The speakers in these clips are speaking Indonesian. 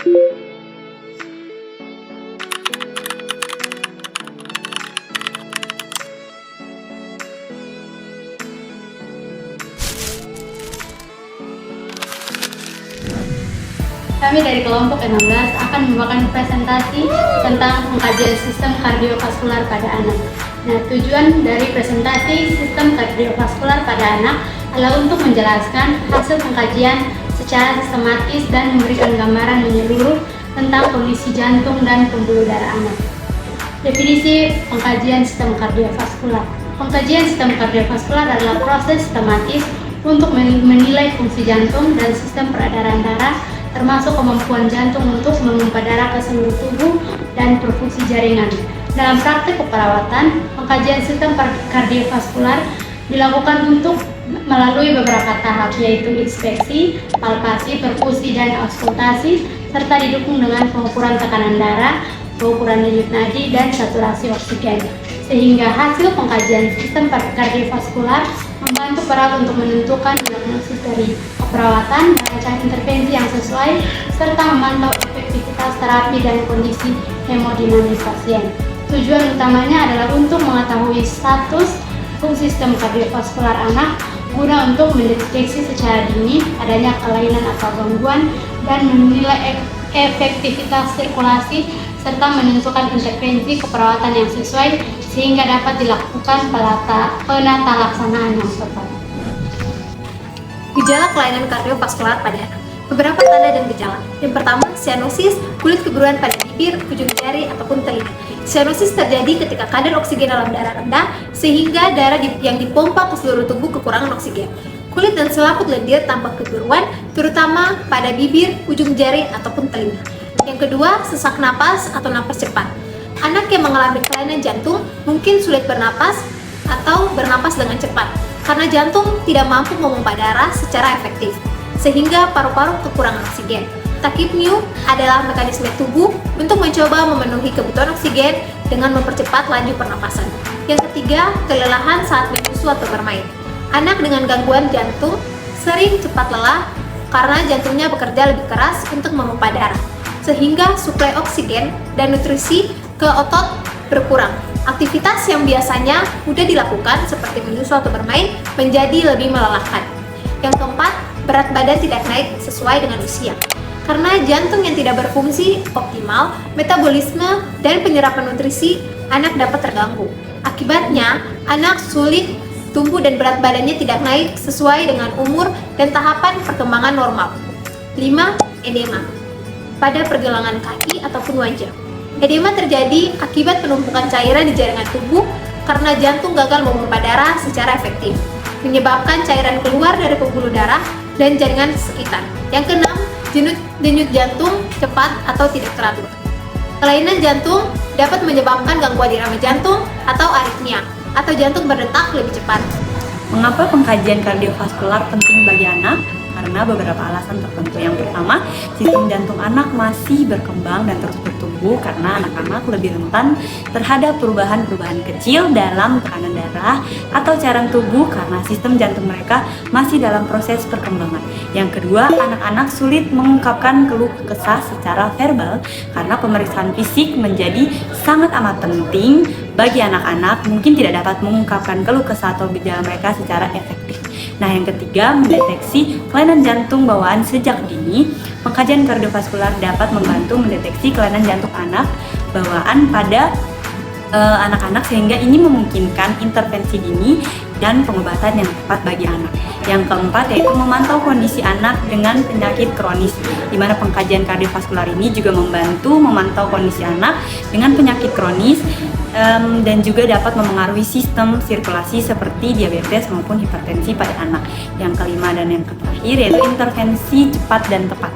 Kami dari kelompok 16 akan membawakan presentasi tentang pengkajian sistem kardiovaskular pada anak. Nah, tujuan dari presentasi sistem kardiovaskular pada anak adalah untuk menjelaskan hasil pengkajian secara sistematis dan memberikan gambaran menyeluruh tentang kondisi jantung dan pembuluh darah anak. Definisi pengkajian sistem kardiovaskular. Pengkajian sistem kardiovaskular adalah proses sistematis untuk menilai fungsi jantung dan sistem peredaran darah, termasuk kemampuan jantung untuk memompa darah ke seluruh tubuh dan perfungsi jaringan. Dalam praktik keperawatan, pengkajian sistem kardiovaskular dilakukan untuk melalui beberapa tahap, yaitu inspeksi, palpasi, perfusi, dan auskultasi, serta didukung dengan pengukuran tekanan darah, pengukuran denyut nadi, dan saturasi oksigen. Sehingga hasil pengkajian sistem kardiovaskular membantu perawat untuk menentukan diagnosis dari perawatan, merancang intervensi yang sesuai, serta memantau efektivitas terapi dan kondisi hemodinamis pasien. Tujuan utamanya adalah untuk mengetahui status fungsi sistem kardiovaskular anak guna untuk mendeteksi secara dini adanya kelainan atau gangguan dan menilai efektivitas sirkulasi serta menentukan intervensi keperawatan yang sesuai sehingga dapat dilakukan penata laksanaan yang tepat. Gejala kelainan kardiovaskular pada anak. Beberapa tanda dan gejala. Yang pertama, sianosis, kulit kebiruan pada bibir, ujung jari, ataupun telinga. Sianosis terjadi ketika kadar oksigen dalam darah rendah, sehingga darah yang dipompa ke seluruh tubuh kekurangan oksigen. Kulit dan selaput lendir tampak kebiruan, terutama pada bibir, ujung jari, ataupun telinga. Yang kedua, sesak napas atau napas cepat. Anak yang mengalami kelainan jantung mungkin sulit bernapas atau bernapas dengan cepat, karena jantung tidak mampu memompa darah secara efektif, sehingga paru-paru kekurangan oksigen. Tachypnea adalah mekanisme tubuh untuk mencoba memenuhi kebutuhan oksigen dengan mempercepat laju pernapasan. Yang ketiga, kelelahan saat menyusu atau bermain. Anak dengan gangguan jantung sering cepat lelah karena jantungnya bekerja lebih keras untuk memompa darah, sehingga suplai oksigen dan nutrisi ke otot berkurang. Aktivitas yang biasanya mudah dilakukan seperti menyusu atau bermain menjadi lebih melelahkan. Yang keempat, berat badan tidak naik sesuai dengan usia. Karena jantung yang tidak berfungsi optimal, metabolisme dan penyerapan nutrisi anak dapat terganggu. Akibatnya, anak sulit tumbuh dan berat badannya tidak naik sesuai dengan umur dan tahapan perkembangan normal. 5. Edema pada pergelangan kaki ataupun wajah. Edema terjadi akibat penumpukan cairan di jaringan tubuh karena jantung gagal memompa darah secara efektif, menyebabkan cairan keluar dari pembuluh darah dan jaringan sekitar. Yang keenam, denyut jantung cepat atau tidak teratur. Kelainan jantung dapat menyebabkan gangguan irama jantung atau aritmia, atau jantung berdetak lebih cepat. Mengapa pengkajian kardiovaskular penting bagi anak? Karena beberapa alasan tertentu. Yang pertama, sistem jantung anak masih berkembang dan terus bertumbuh karena anak-anak lebih rentan terhadap perubahan-perubahan kecil dalam tekanan darah atau cairan tubuh karena sistem jantung mereka masih dalam proses perkembangan. Yang kedua, anak-anak sulit mengungkapkan keluh kesah secara verbal karena pemeriksaan fisik menjadi sangat amat penting bagi anak-anak mungkin tidak dapat mengungkapkan keluh kesah atau gejala mereka secara efektif. Nah, yang ketiga, mendeteksi kelainan jantung bawaan sejak dini. Pengkajian kardiovaskular dapat membantu mendeteksi kelainan jantung anak bawaan pada anak-anak sehingga ini memungkinkan intervensi dini dan pengobatan yang tepat bagi anak. Yang keempat yaitu memantau kondisi anak dengan penyakit kronis, di mana pengkajian kardiovaskular ini juga membantu memantau kondisi anak dengan penyakit kronis dan juga dapat memengaruhi sistem sirkulasi seperti diabetes maupun hipertensi pada anak. Yang kelima dan yang terakhir yaitu intervensi cepat dan tepat.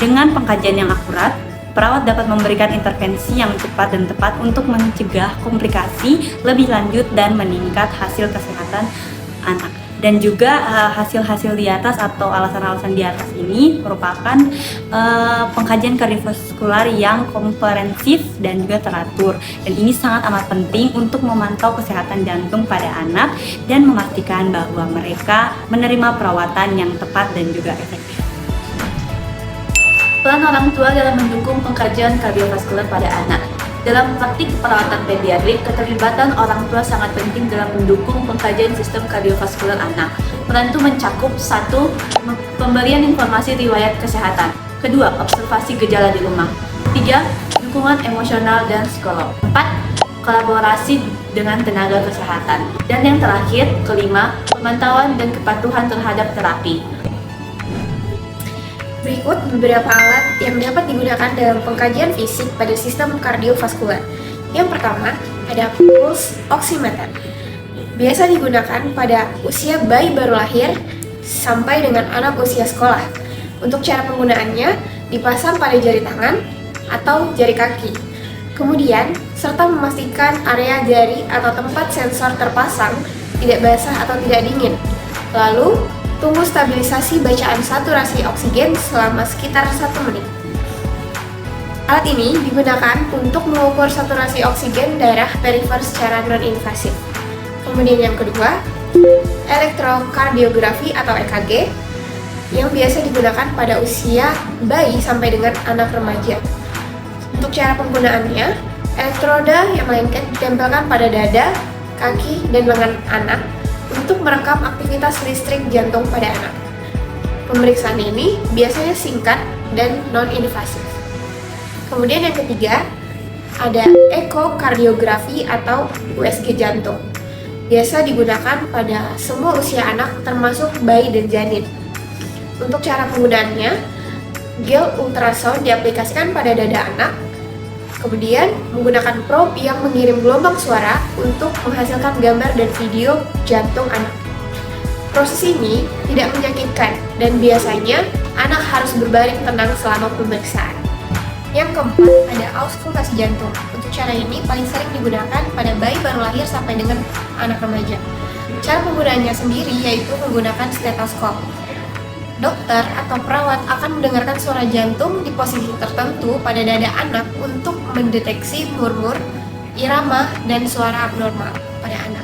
Dengan pengkajian yang akurat, perawat dapat memberikan intervensi yang cepat dan tepat untuk mencegah komplikasi lebih lanjut dan meningkat hasil kesehatan anak. Dan juga hasil-hasil di atas atau alasan-alasan di atas ini merupakan pengkajian kardiovaskular yang komprehensif dan juga teratur. Dan ini sangat amat penting untuk memantau kesehatan jantung pada anak dan memastikan bahwa mereka menerima perawatan yang tepat dan juga efektif. Peran orang tua dalam mendukung pengkajian kardiovaskular pada anak. Dalam praktik perawatan pediatrik, keterlibatan orang tua sangat penting dalam mendukung pengkajian sistem kardiovaskular anak. Peran itu mencakup 1. Pemberian informasi riwayat kesehatan. 2. Observasi gejala di rumah. 3. Dukungan emosional dan psikolog. 4. Kolaborasi dengan tenaga kesehatan. Dan yang terakhir, kelima, pemantauan dan kepatuhan terhadap terapi. Berikut beberapa alat yang dapat digunakan dalam pengkajian fisik pada sistem kardiovaskular. Yang pertama, ada pulse oximeter. Biasa digunakan pada usia bayi baru lahir sampai dengan anak usia sekolah. Untuk cara penggunaannya, dipasang pada jari tangan atau jari kaki. Kemudian, serta memastikan area jari atau tempat sensor terpasang tidak basah atau tidak dingin. Lalu, tunggu stabilisasi bacaan saturasi oksigen selama sekitar 1 menit. Alat ini digunakan untuk mengukur saturasi oksigen darah perifer secara non-invasif. Kemudian yang kedua, elektrokardiografi atau EKG yang biasa digunakan pada usia bayi sampai dengan anak remaja. Untuk cara penggunaannya, elektroda yang melainkan ditempelkan pada dada, kaki, dan lengan anak untuk merekam aktivitas listrik jantung pada anak. Pemeriksaan ini biasanya singkat dan non-invasif. Kemudian yang ketiga, ada ekokardiografi atau USG jantung. Biasa digunakan pada semua usia anak termasuk bayi dan janin. Untuk cara penggunaannya, gel ultrasound diaplikasikan pada dada anak, kemudian menggunakan probe yang mengirim gelombang suara untuk menghasilkan gambar dan video jantung anak. Proses ini tidak menyakitkan dan biasanya anak harus berbaring tenang selama pemeriksaan. Yang keempat, ada auskultasi jantung. Untuk cara ini paling sering digunakan pada bayi baru lahir sampai dengan anak remaja. Cara penggunaannya sendiri yaitu menggunakan stetoskop. Dokter atau perawat akan mendengarkan suara jantung di posisi tertentu pada dada anak untuk mendeteksi murmur, irama, dan suara abnormal pada anak.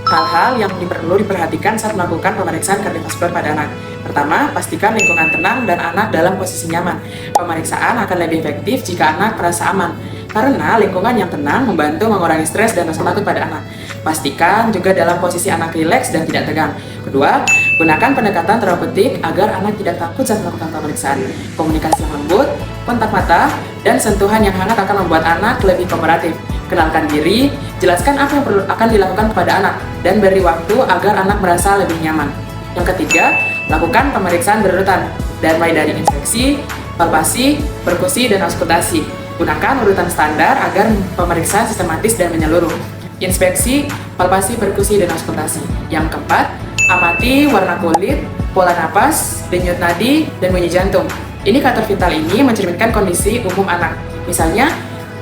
Hal-hal yang perlu diperhatikan saat melakukan pemeriksaan kardiovaskular pada anak. Pertama, pastikan lingkungan tenang dan anak dalam posisi nyaman. Pemeriksaan akan lebih efektif jika anak merasa aman, karena lingkungan yang tenang membantu mengurangi stres dan rasa takut pada anak. Pastikan juga dalam posisi anak rileks dan tidak tegang. Kedua, gunakan pendekatan terapeutik agar anak tidak takut saat melakukan pemeriksaan. Komunikasi yang lembut, kontak mata, dan sentuhan yang hangat akan membuat anak lebih kooperatif. Kenalkan diri, jelaskan apa yang perlu akan dilakukan kepada anak, dan beri waktu agar anak merasa lebih nyaman. Yang ketiga, lakukan pemeriksaan berurutan, dan mulai dari inspeksi, palpasi, perkusi, dan auskultasi. Gunakan urutan standar agar pemeriksaan sistematis dan menyeluruh. Inspeksi, palpasi, perkusi, dan auskultasi. Yang keempat, amati warna kulit, pola napas, denyut nadi, dan bunyi jantung. Indikator vital ini mencerminkan kondisi umum anak. Misalnya,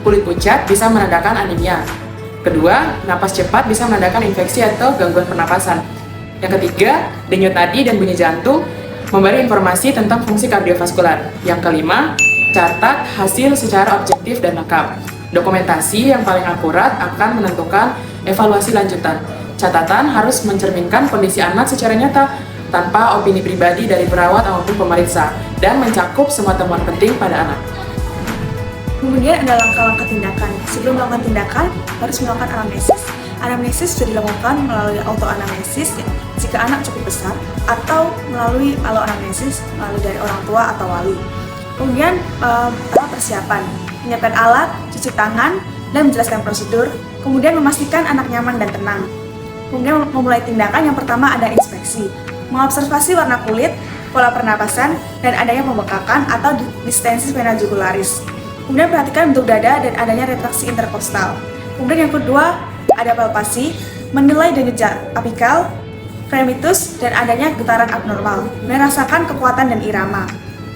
kulit pucat bisa menandakan anemia. Kedua, napas cepat bisa menandakan infeksi atau gangguan pernapasan. Yang ketiga, denyut nadi dan bunyi jantung memberi informasi tentang fungsi kardiovaskular. Yang kelima, catat hasil secara objektif dan lengkap. Dokumentasi yang paling akurat akan menentukan evaluasi lanjutan. Catatan harus mencerminkan kondisi anak secara nyata, tanpa opini pribadi dari perawat maupun pemeriksa, dan mencakup semua temuan penting pada anak. Kemudian ada langkah-langkah tindakan. Sebelum melakukan tindakan, harus melakukan anamnesis. Anamnesis bisa dilakukan melalui autoanamnesis jika anak cukup besar, atau melalui aloanamnesis melalui dari orang tua atau wali. Kemudian persiapan, menyiapkan alat, cuci tangan, dan menjelaskan prosedur. Kemudian memastikan anak nyaman dan tenang. Kemudian memulai tindakan. Yang pertama ada inspeksi, mengobservasi warna kulit, pola pernapasan, dan adanya pembengkakan atau distensis vena jugularis. Kemudian perhatikan bentuk dada dan adanya retraksi interkostal. Kemudian yang kedua ada palpasi, menilai denyut apikal, fremitus, dan adanya getaran abnormal, merasakan kekuatan dan irama.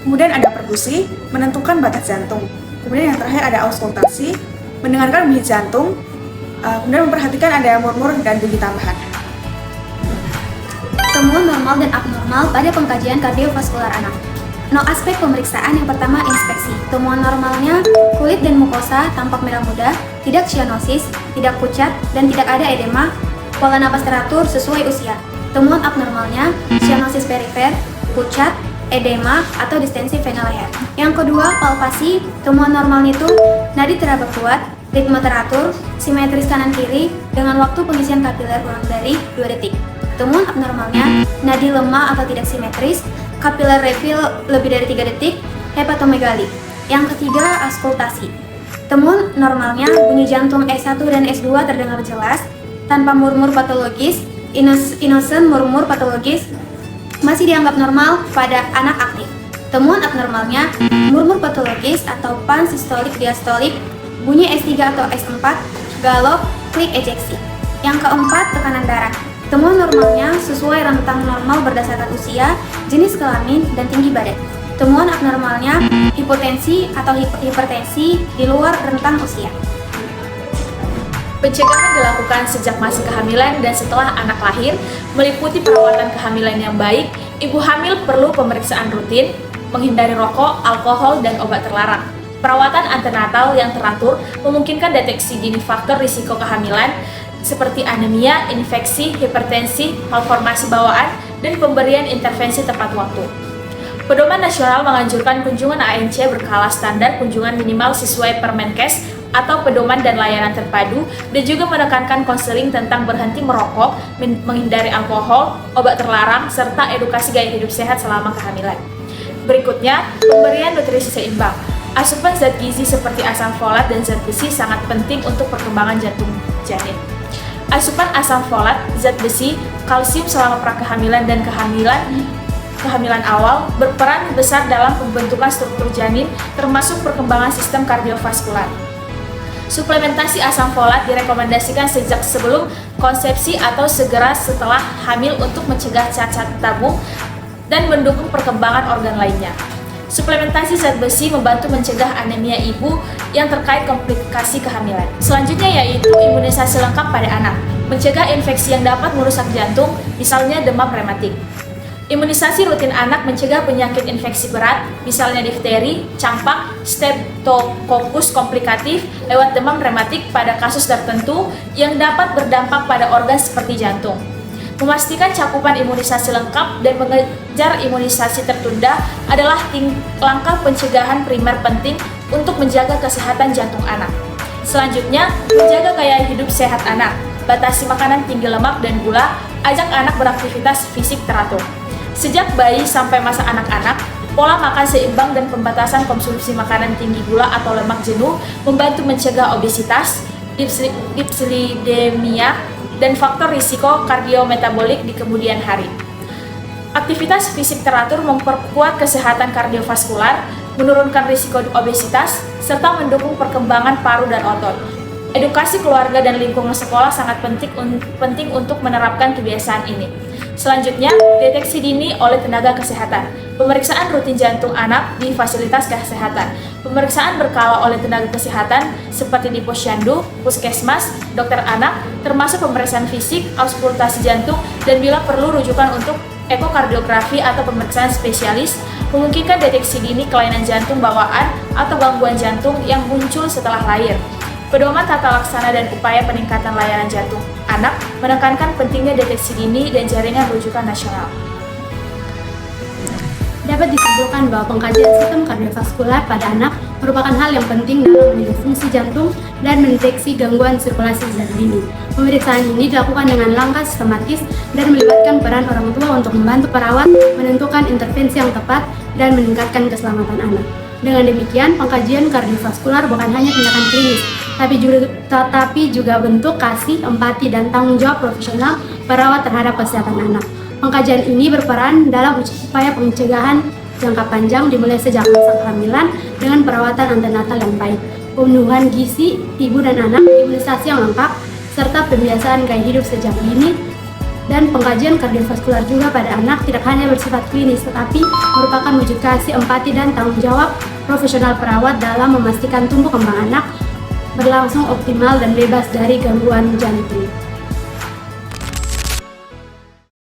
Kemudian ada perkusi, menentukan batas jantung. Kemudian yang terakhir ada auskultasi, mendengarkan bunyi jantung, kemudian memperhatikan ada murmur dan bunyi tambahan. Temuan normal dan abnormal pada pengkajian kardiovaskular anak. Aspek pemeriksaan yang pertama inspeksi. Temuan normalnya, kulit dan mukosa tampak merah muda, tidak cyanosis, tidak pucat, dan tidak ada edema. Pola napas teratur sesuai usia. Temuan abnormalnya, cyanosis perifer, pucat, edema, atau distensi vena leher. Yang kedua, palpasi. Temuan normalnya itu nadi teraba kuat, ritme teratur, simetris kanan-kiri, dengan waktu pengisian kapiler kurang dari 2 detik. Temuan abnormalnya, nadi lemah atau tidak simetris, kapiler refill lebih dari 3 detik, hepatomegali. Yang ketiga, auskultasi. Temuan normalnya, bunyi jantung S1 dan S2 terdengar jelas, tanpa murmur patologis, innocent murmur patologis, masih dianggap normal pada anak aktif. Temuan abnormalnya, murmur patologis atau pansistolik diastolik, bunyi S3 atau S4, galop, klik ejeksi. Yang keempat, tekanan darah. Temuan normalnya sesuai rentang normal berdasarkan usia, jenis kelamin, dan tinggi badan. Temuan abnormalnya, hipotensi atau hipertensi di luar rentang usia. Pencegahan dilakukan sejak masa kehamilan dan setelah anak lahir, meliputi perawatan kehamilan yang baik. Ibu hamil perlu pemeriksaan rutin, menghindari rokok, alkohol, dan obat terlarang. Perawatan antenatal yang teratur memungkinkan deteksi dini faktor risiko kehamilan seperti anemia, infeksi, hipertensi, malformasi bawaan, dan pemberian intervensi tepat waktu. Pedoman nasional menganjurkan kunjungan ANC berkala standar kunjungan minimal sesuai Permenkes atau pedoman dan layanan terpadu, dan juga menekankan konseling tentang berhenti merokok, menghindari alkohol, obat terlarang, serta edukasi gaya hidup sehat selama kehamilan. Berikutnya, pemberian nutrisi seimbang. Asupan zat gizi seperti asam folat dan zat besi sangat penting untuk perkembangan jantung janin. Asupan asam folat, zat besi, kalsium selama prakehamilan dan kehamilan awal berperan besar dalam pembentukan struktur janin, termasuk perkembangan sistem kardiovaskular. Suplementasi asam folat direkomendasikan sejak sebelum konsepsi atau segera setelah hamil untuk mencegah cacat tabung dan mendukung perkembangan organ lainnya. Suplementasi zat besi membantu mencegah anemia ibu yang terkait komplikasi kehamilan. Selanjutnya yaitu imunisasi lengkap pada anak, mencegah infeksi yang dapat merusak jantung, misalnya demam rematik. Imunisasi rutin anak mencegah penyakit infeksi berat, misalnya difteri, campak, streptokokus komplikatif lewat demam rematik pada kasus tertentu yang dapat berdampak pada organ seperti jantung. Memastikan cakupan imunisasi lengkap dan mengejar imunisasi tertunda adalah langkah pencegahan primer penting untuk menjaga kesehatan jantung anak. Selanjutnya, menjaga gaya hidup sehat anak. Batasi makanan tinggi lemak dan gula, ajak anak beraktivitas fisik teratur. Sejak bayi sampai masa anak-anak, pola makan seimbang dan pembatasan konsumsi makanan tinggi gula atau lemak jenuh membantu mencegah obesitas, dislipidemia, dan faktor risiko kardiometabolik di kemudian hari. Aktivitas fisik teratur memperkuat kesehatan kardiovaskular, menurunkan risiko obesitas, serta mendukung perkembangan paru dan otot. Edukasi keluarga dan lingkungan sekolah sangat penting untuk menerapkan kebiasaan ini. Selanjutnya, deteksi dini oleh tenaga kesehatan. Pemeriksaan rutin jantung anak di fasilitas kesehatan. Pemeriksaan berkala oleh tenaga kesehatan seperti di posyandu, puskesmas, dokter anak, termasuk pemeriksaan fisik, auskultasi jantung, dan bila perlu rujukan untuk ekokardiografi atau pemeriksaan spesialis, memungkinkan deteksi dini kelainan jantung bawaan atau gangguan jantung yang muncul setelah lahir. Pedoman tata laksana dan upaya peningkatan layanan jantung anak menekankan pentingnya deteksi dini dan jaringan rujukan nasional. Dapat disimpulkan bahwa pengkajian sistem kardiovaskular pada anak merupakan hal yang penting dalam menjaga fungsi jantung dan mendeteksi gangguan sirkulasi zat dini. Pemeriksaan ini dilakukan dengan langkah sistematis dan melibatkan peran orang tua untuk membantu perawat menentukan intervensi yang tepat dan meningkatkan keselamatan anak. Dengan demikian, pengkajian kardiovaskular bukan hanya tindakan klinis, tetapi juga bentuk kasih, empati, dan tanggung jawab profesional perawat terhadap kesehatan anak. Pengkajian ini berperan dalam upaya pencegahan jangka panjang dimulai sejak masa kehamilan dengan perawatan antenatal yang baik, pemenuhan gizi ibu dan anak, imunisasi yang lengkap, serta pembiasaan gaya hidup sejak dini. Dan pengkajian kardiovaskular juga pada anak tidak hanya bersifat klinis, tetapi merupakan wujud kasih, empati, dan tanggung jawab profesional perawat dalam memastikan tumbuh kembang anak berlangsung optimal dan bebas dari gangguan jantung.